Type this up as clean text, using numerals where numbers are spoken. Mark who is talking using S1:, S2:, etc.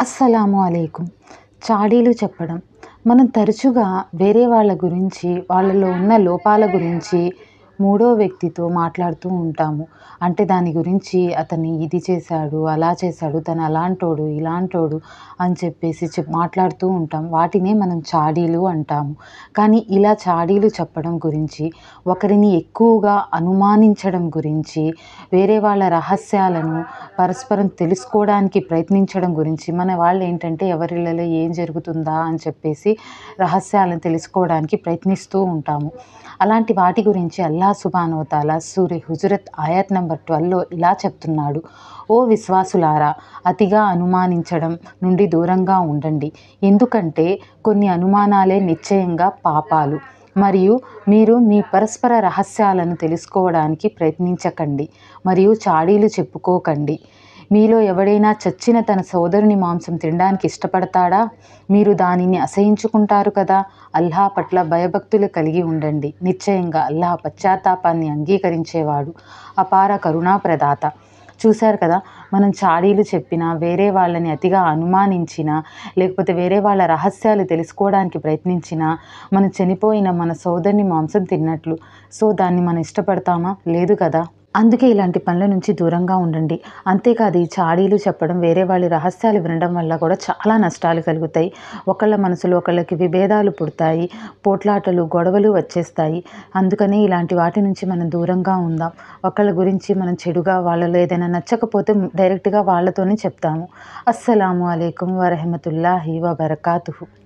S1: అస్సలాము అలైకుం. చాడీలు చెప్పడం. మనం తరచుగా వేరే వాళ్ళ గురించి, వాళ్ళలో ఉన్న లోపాల గురించి మూడో వ్యక్తితో మాట్లాడుతూ ఉంటాము. అంటే దాని గురించి అతన్ని ఇది చేశాడు, అలా చేశాడు, తను అలాంటోడు, ఇలాంటోడు అని చెప్పేసి మాట్లాడుతూ ఉంటాం. వాటినే మనం చాడీలు అంటాము. కానీ ఇలా చాడీలు చెప్పడం గురించి, ఒకరిని ఎక్కువగా అనుమానించడం గురించి, వేరే వాళ్ళ రహస్యాలను పరస్పరం తెలుసుకోవడానికి ప్రయత్నించడం గురించి మన వాళ్ళేంటంటే ఎవరిళ్ళలో ఏం జరుగుతుందా అని చెప్పేసి రహస్యాలను తెలుసుకోవడానికి ప్రయత్నిస్తూ ఉంటాము. అలాంటి వాటి గురించి అల్లాహ్ సుబ్హానహు వ తఆలా సూర హుజురత్ ఆయత్ నంబర్ 12లో ఇలా చెప్తున్నాడు. ఓ విశ్వాసులారా, అతిగా అనుమానించడం నుండి దూరంగా ఉండండి. ఎందుకంటే కొన్ని అనుమానాలే నిశ్చయంగా పాపాలు. మరియు మీరు మీ పరస్పర రహస్యాలను తెలుసుకోవడానికి ప్రయత్నించకండి మరియు చాడీలు చెప్పుకోకండి. మీలో ఎవడైనా చచ్చిన తన సోదరుని మాంసం తినడానికి ఇష్టపడతాడా? మీరు దానిని అసహ్యించుకుంటారు కదా. అల్లాహ్ పట్ల భయభక్తులు కలిగి ఉండండి. నిశ్చయంగా అల్లాహ్ పశ్చాత్తాపాన్ని అంగీకరించేవాడు, అపార కరుణాప్రదాత. చూశారు కదా, మనం చాడీలు చెప్పినా, వేరే వాళ్ళని అతిగా అనుమానించినా, లేకపోతే వేరే వాళ్ళ రహస్యాలు తెలుసుకోవడానికి ప్రయత్నించినా మనం చనిపోయిన మన సోదరుని మాంసం తిన్నట్లు. సో దాన్ని మనం ఇష్టపడతామా? లేదు కదా. అందుకే ఇలాంటి పనుల నుంచి దూరంగా ఉండండి. అంతేకాదు, ఈ చాడీలు చెప్పడం, వేరే వాళ్ళ రహస్యాలు వినడం వల్ల కూడా చాలా నష్టాలు కలుగుతాయి. ఒకళ్ళ మనసులో ఒకళ్ళకి విభేదాలు పుడతాయి, పోట్లాటలు, గొడవలు వచ్చేస్తాయి. అందుకని ఇలాంటి వాటి నుంచి మనం దూరంగా ఉందాం. ఒకళ్ళ గురించి మనం చెడుగా, వాళ్ళలో ఏదైనా నచ్చకపోతే డైరెక్ట్గా వాళ్ళతోనే చెప్తాము. అస్సలాము అలైకుం వరహమతుల్లాహి వబరకాతుహు.